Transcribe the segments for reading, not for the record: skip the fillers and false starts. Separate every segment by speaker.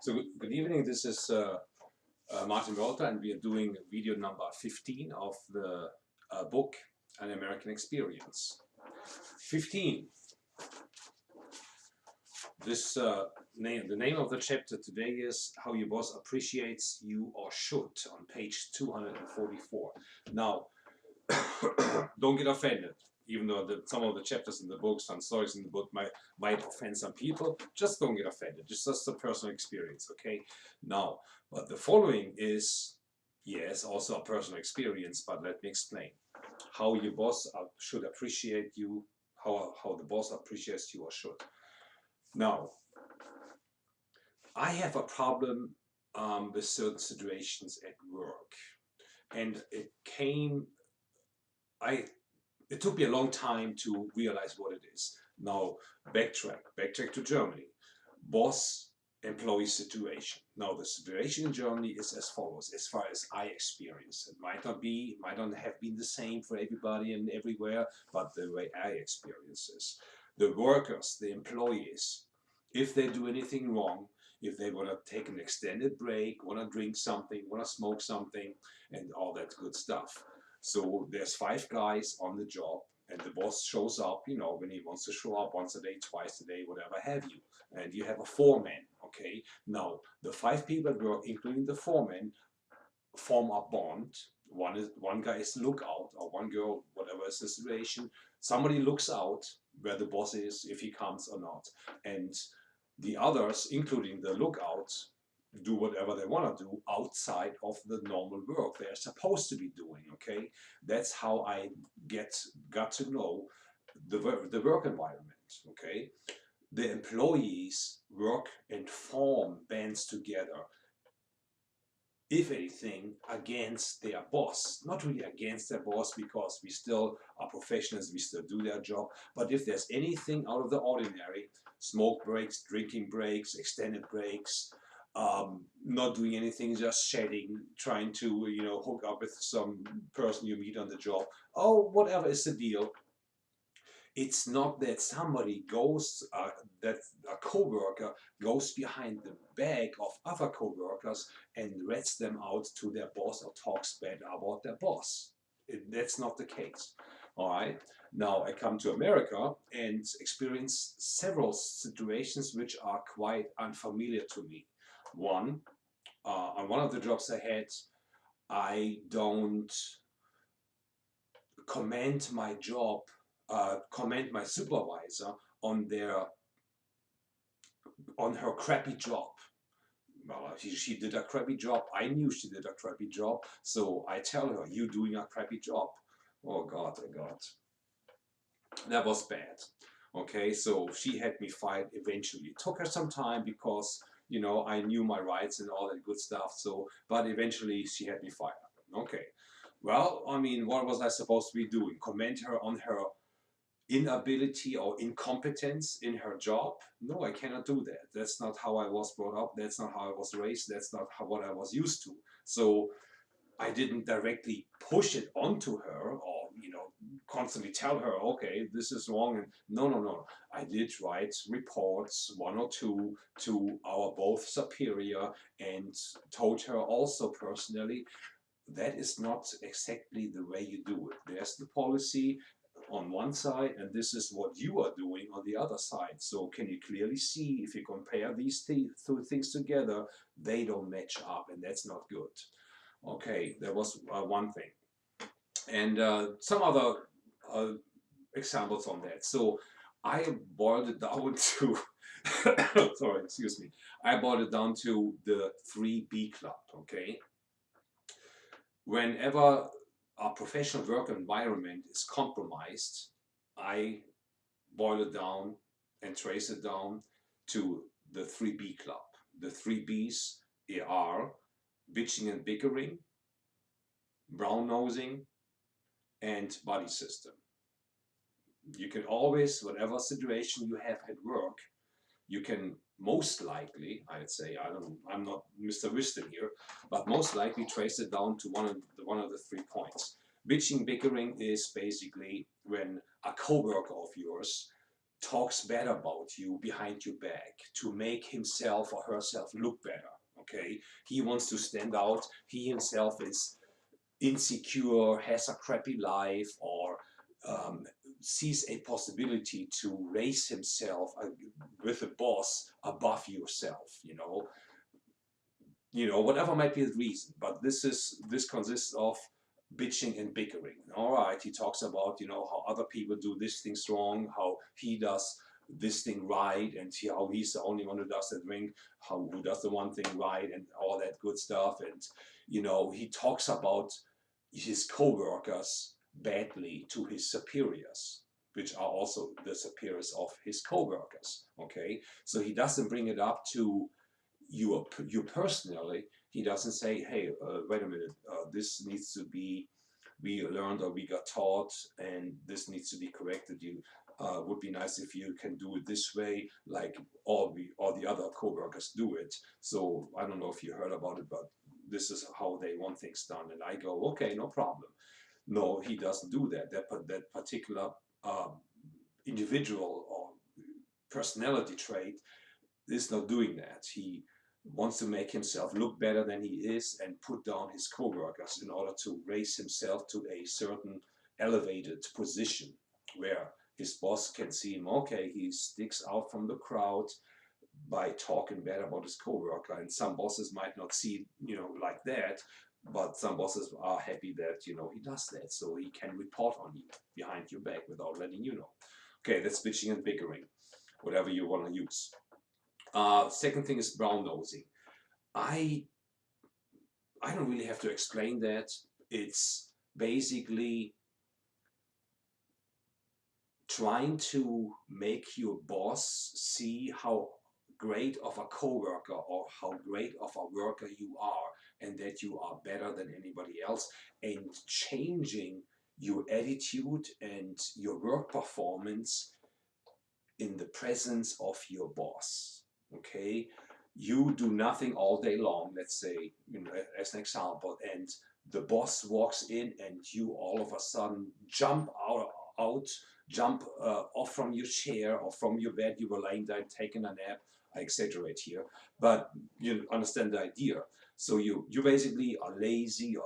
Speaker 1: So good evening, this is Martin Walter, and we are doing video number 15 of the book An American Experience. 15. The name of the chapter today is How Your Boss Appreciates You or Should, on page 244. Now, don't get offended, even though some of the chapters in the book, some stories in the book might offend some people. Just don't get offended. It's just a personal experience, okay? Now, but the following is, yes, also a personal experience, but let me explain. How your boss should appreciate you, how the boss appreciates you or should. Now, I have a problem with certain situations at work, and it took me a long time to realize what it is. Now, backtrack to Germany. Boss-employee situation. Now, the situation in Germany is as follows, as far as I experience. It might not have been the same for everybody and everywhere, but the way I experience this. The workers, the employees, if they do anything wrong, if they want to take an extended break, want to drink something, want to smoke something, and all that good stuff. So there's 5 guys on the job, and the boss shows up, when he wants to show up once a day, twice a day, whatever have you. And you have a foreman, okay? Now, the 5 people at work, including the foreman, form a bond. One guy is lookout, or one girl, whatever is the situation. Somebody looks out where the boss is, if he comes or not. And the others, including the lookouts, do whatever they want to do outside of the normal work they're supposed to be doing, okay? That's how I got to know the work environment, okay? The employees work and form bands together, if anything, against their boss. Not really against their boss, because we still are professionals, we still do their job, but if there's anything out of the ordinary, smoke breaks, drinking breaks, extended breaks, not doing anything, just shedding, trying to hook up with some person you meet on the job, oh, whatever is the deal. It's not that somebody goes, that a coworker goes behind the back of other coworkers and rats them out to their boss or talks bad about their boss. That's not the case. All right. Now I come to America and experience several situations which are quite unfamiliar to me. On one of the jobs I had, I don't commend my supervisor on her crappy job. Well, she did a crappy job. I knew she did a crappy job, so I tell her, "You doing a crappy job." Oh God, oh God, that was bad. Okay, so she had me fired eventually. It took her some time because I knew my rights and all that good stuff. So, but eventually she had me fired. Okay, well, I mean, what was I supposed to be doing? Comment her on her inability or incompetence in her job? No, I cannot do that. That's not how I was brought up. That's not how I was raised. That's not what I was used to. So I didn't directly push it onto her, or constantly tell her, okay, this is wrong. And no. I did write reports, 1 or 2, to our both superior, and told her also personally, that is not exactly the way you do it. There's the policy on one side, and this is what you are doing on the other side. So can you clearly see, if you compare these 2 things together, they don't match up, and that's not good. Okay, that was one thing. And some other examples on that. So I boiled it down to sorry, excuse me. I boiled it down to the 3B club, okay? Whenever a professional work environment is compromised, I boil it down and trace it down to the 3B club. The 3 Bs are bitching and bickering, brown-nosing, and buddy system. You can always, whatever situation you have at work, you can most likely, I'd say, I'm not Mr. Wisdom here, but most likely trace it down to one of the 3 points. Bitching, bickering is basically when a coworker of yours talks bad about you behind your back to make himself or herself look better. Okay, he wants to stand out. He himself is insecure, has a crappy life, or um, sees a possibility to raise himself with a boss above yourself. Whatever might be the reason, but this consists of bitching and bickering. All right, he talks about how other people do this thing wrong, how he does this thing right, and how he's the only one who does that thing, who does the one thing right, and all that good stuff. And he talks about his co-workers badly to his superiors, which are also the superiors of his co-workers. Okay, so he doesn't bring it up to you personally. He doesn't say, hey, wait a minute, this needs to be, we learned or we got taught, and this needs to be corrected. You would be nice if you can do it this way, like all the other co-workers do it. So I don't know if you heard about it, but this is how they want things done. And I go, okay, no problem. No, he doesn't do that. That particular individual or personality trait is not doing that. He wants to make himself look better than he is and put down his co-workers in order to raise himself to a certain elevated position where his boss can see him. Okay, he sticks out from the crowd by talking bad about his co-worker. And some bosses might not see like that, but some bosses are happy that he does that, so he can report on you behind your back without letting you know. Okay, that's bitching and bickering, whatever you want to use. Second thing is brown nosing. I don't really have to explain that. It's basically trying to make your boss see how great of a coworker or how great of a worker you are, and that you are better than anybody else, and changing your attitude and your work performance in the presence of your boss. Okay, you do nothing all day long, let's say, as an example, and the boss walks in and you all of a sudden jump off from your chair or from your bed. You were lying down taking a nap. I exaggerate here, but you understand the idea. So you basically are lazy, or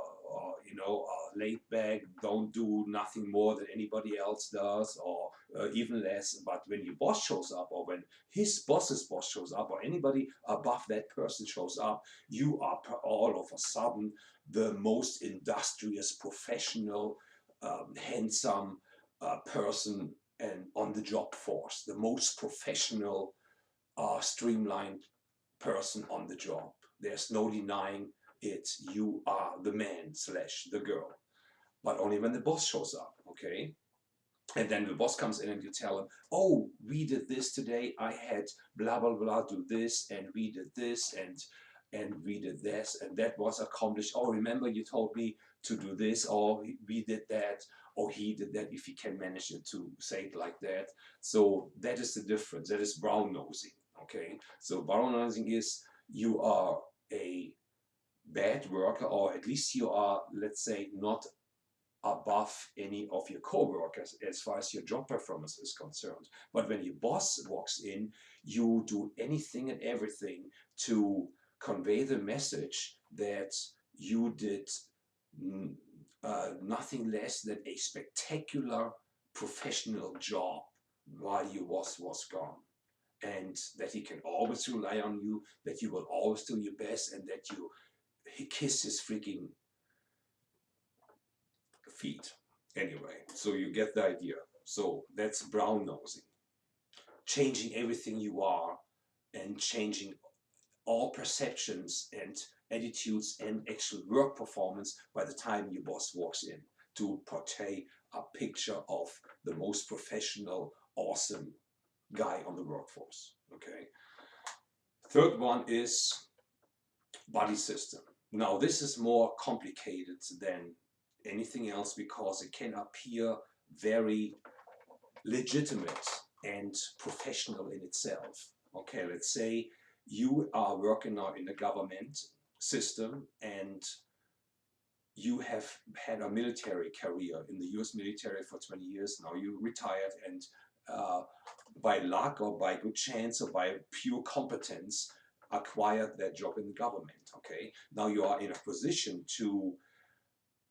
Speaker 1: laid back, don't do nothing more than anybody else does, or even less. But when your boss shows up, or when his boss's boss shows up, or anybody above that person shows up, you are all of a sudden the most industrious, professional, handsome person and on the job force, the most professional, streamlined person on the job. There's no denying it. You are the man / the girl, but only when the boss shows up. Okay, and then the boss comes in and you tell him, oh, we did this today, I had blah blah blah do this, and we did this, and we did this, and that was accomplished. Oh, remember you told me to do this, or we did that, or he did that, if he can manage it to say it like that. So that is the difference. That is brown nosing. Okay, so brown nosing is you are a bad worker, or at least you are, let's say, not above any of your co-workers as far as your job performance is concerned. But when your boss walks in, you do anything and everything to convey the message that you did nothing less than a spectacular professional job while your boss was gone, and that he can always rely on you, that you will always do your best, and that he kiss his freaking feet. Anyway, so you get the idea. So that's brown nosing. Changing everything you are, and changing all perceptions and attitudes and actual work performance by the time your boss walks in, to portray a picture of the most professional, awesome guy on the workforce. Okay. Third one is buddy system. Now this is more complicated than anything else, because it can appear very legitimate and professional in itself. Okay, let's say you are working now in a government system, and you have had a military career in the US military for 20 years. Now you retired, and by luck or by good chance or by pure competence acquired that job in the government. Okay, now you are in a position to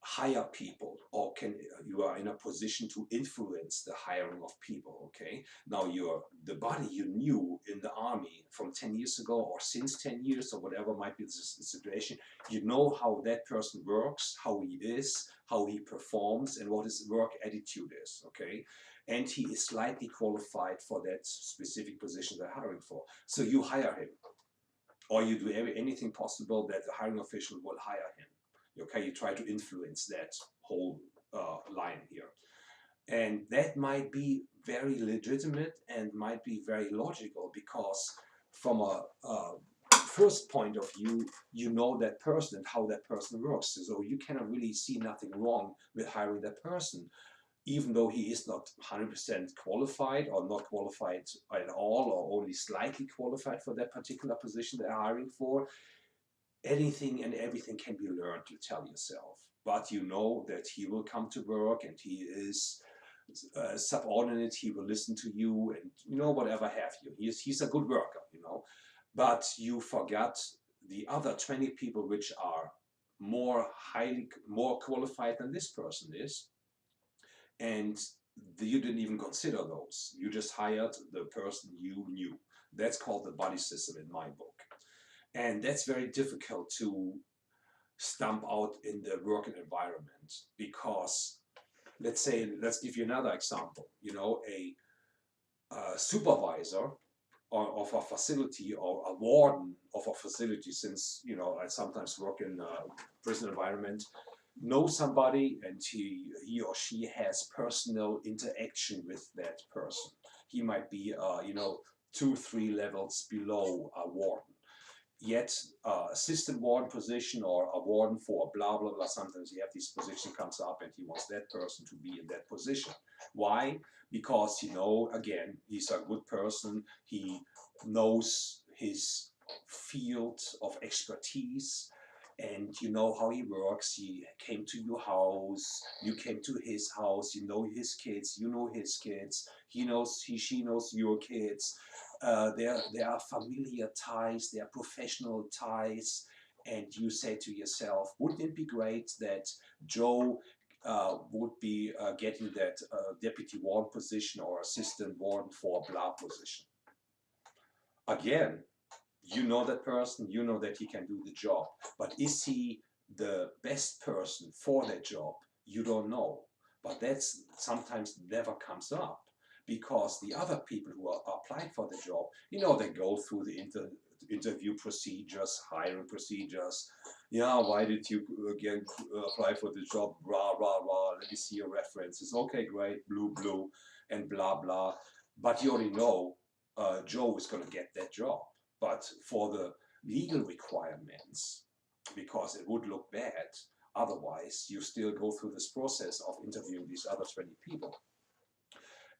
Speaker 1: hire people, or you are in a position to influence the hiring of people. Okay, now the body you knew in the army from 10 years ago or since 10 years or whatever might be the situation, you know how that person works, how he is, how he performs, and what his work attitude is. Okay, and he is slightly qualified for that specific position they're hiring for, so you hire him, or you do anything possible that the hiring official will hire him. Okay, you try to influence that whole line here. And that might be very legitimate and might be very logical, because from a first point of view, you know that person and how that person works. So you cannot really see nothing wrong with hiring that person, even though he is not 100% qualified or not qualified at all or only slightly qualified for that particular position they're hiring for. Anything and everything can be learned, you tell yourself. But you know that he will come to work and he is subordinate, he will listen to you and, whatever have you. He's a good worker, But you forgot the other 20 people which are more qualified than this person is. And you didn't even consider those. You just hired the person you knew. That's called the buddy system in my book. And that's very difficult to stamp out in the working environment, because let's give you another example. A supervisor of a facility, or a warden of a facility, since I sometimes work in a prison environment, knows somebody and he or she has personal interaction with that person. He might be 2-3 levels below a warden. Yet assistant warden position or a warden for blah blah blah, sometimes you have this position comes up and he wants that person to be in that position. Why? Because again, he's a good person, he knows his field of expertise, and you know how he works. He came to your house, you came to his house, you know his kids, you know his kids, she knows your kids. There are familiar ties, there are professional ties, and you say to yourself, wouldn't it be great that Joe would be getting that deputy warden position or assistant warden for blah position? Again, you know that person, you know that he can do the job, but is he the best person for that job? You don't know. But that's sometimes never comes up, because the other people who are applied for the job, they go through the interview procedures, hiring procedures. Yeah, why did you again apply for the job? Rah, rah, rah. Let me see your references. Okay, great. Blue, blue, and blah, blah. But you already know Joe is going to get that job. But for the legal requirements, because it would look bad, otherwise you still go through this process of interviewing these other 20 people.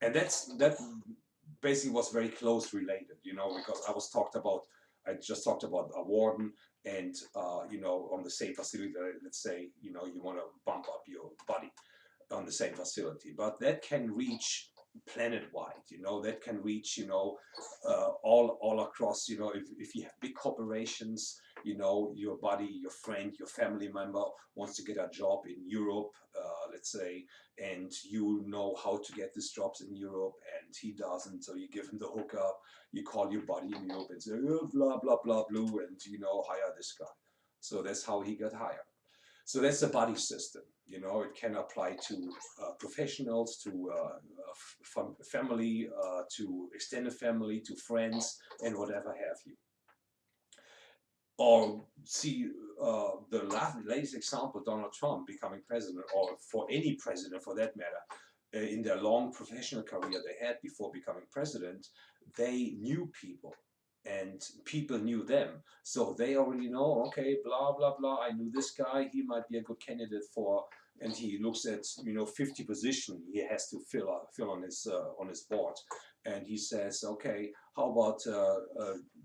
Speaker 1: And that basically was very close related, because I just talked about a warden, and on the same facility, let's say, you want to bump up your buddy on the same facility, but that can reach planet-wide, that can reach, all across, if you have big corporations, your buddy, your friend, your family member wants to get a job in Europe, let's say, and you know how to get these jobs in Europe, and he doesn't, so you give him the hookup, you call your buddy in Europe and say, oh, blah, blah, blah, blue, and, hire this guy. So that's how he got hired. So that's the buddy system. It can apply to professionals, to family, to extended family, to friends, and whatever have you. Or see the latest example, Donald Trump becoming president, or for any president for that matter, in their long professional career they had before becoming president, they knew people. And people knew them, so they already know. Okay, blah blah blah. I knew this guy. He might be a good candidate for. And he looks at 50 positions he has to fill on his board, and he says, okay, how about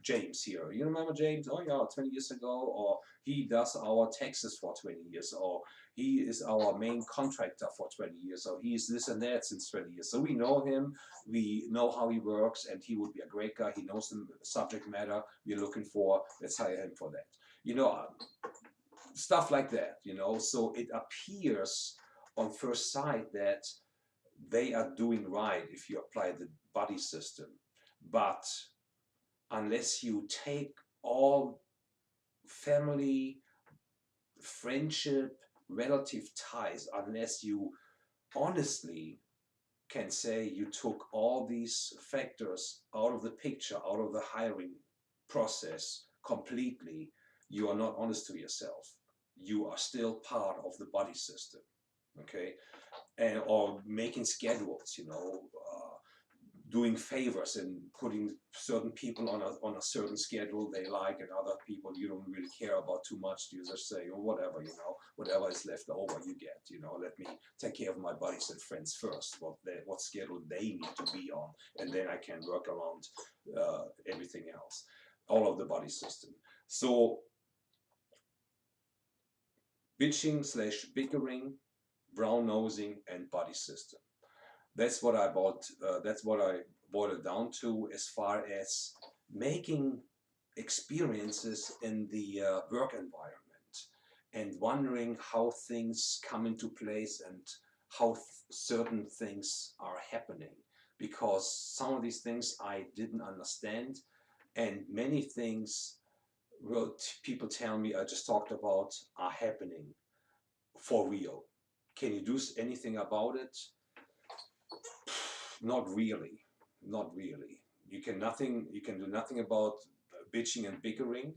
Speaker 1: James here. You remember James? Oh yeah, 20 years ago. Or he does our taxes for 20 years. Or he is our main contractor for 20 years. Or he is this and that since 20 years. So we know him. We know how he works, and he would be a great guy. He knows the subject matter we're looking for. Let's hire him for that. You know, stuff like that, you know. So it appears on first sight that they are doing right if you apply the buddy system. But unless you take all family, friendship, relative ties, unless you honestly can say you took all these factors out of the picture, out of the hiring process completely, you are not honest to yourself. You are still part of the buddy system, okay? And or making schedules, you know, doing favors and putting certain people on a certain schedule they like, and other people you don't really care about too much. You just say, oh, whatever, you know, whatever is left over you get, you know, let me take care of my buddies and friends first, what schedule they need to be on, and then I can work around everything else, all of the buddy system. So bitching / bickering, brown nosing, and buddy system. That's what I boiled it down to, as far as making experiences in the work environment, and wondering how things come into place and how certain things are happening. Because some of these things I didn't understand, and many things, well, people tell me I just talked about, are happening for real. Can you do anything about it? Not really, not really. You can do nothing about bitching and bickering.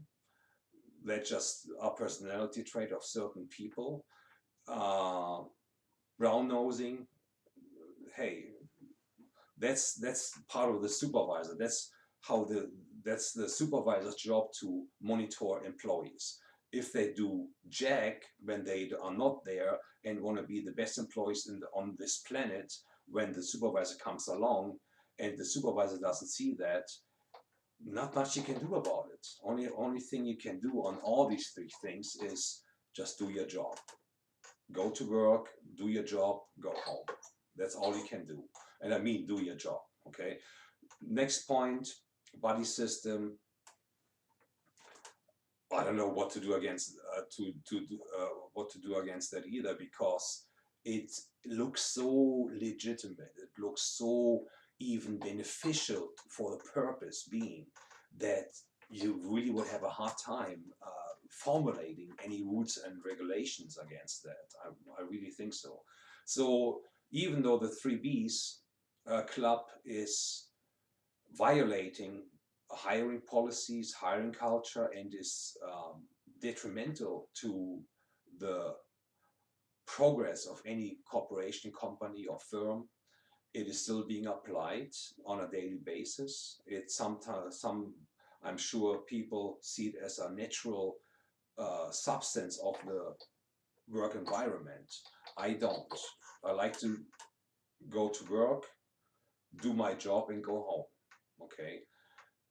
Speaker 1: That's just a personality trait of certain people. Brown nosing, hey, that's part of the supervisor. That's the supervisor's job, to monitor employees. If they do jack when they are not there and want to be the best employees on this planet, when the supervisor comes along and the supervisor doesn't see that, not much you can do about it. Only thing you can do on all these three things is just do your job. Go to work, do your job, go home. That's all you can do. And I mean, do your job, okay? Next point, buddy system. I don't know what to do against what to do against that either, because it looks so legitimate. It looks so even beneficial for the purpose being, that you really would have a hard time formulating any rules and regulations against that. I really think so. So even though the 3Bs club is violating hiring policies, hiring culture, and is detrimental to the progress of any corporation, company, or firm, it is still being applied on a daily basis. It's sometimes, I'm sure people see it as a natural substance of the work environment. I don't. I like to go to work, do my job, and go home, okay?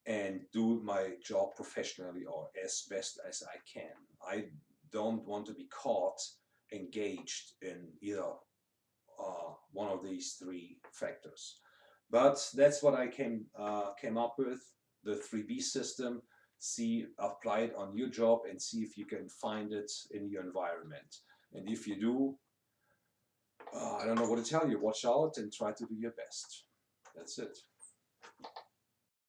Speaker 1: And do my job professionally, or as best as I can. I don't want to be caught engaged in either one of these three factors. But that's what I came up with, the 3B system. See, apply it on your job and see if you can find it in your environment. And if you do, I don't know what to tell you. Watch out and try to do your best. That's it.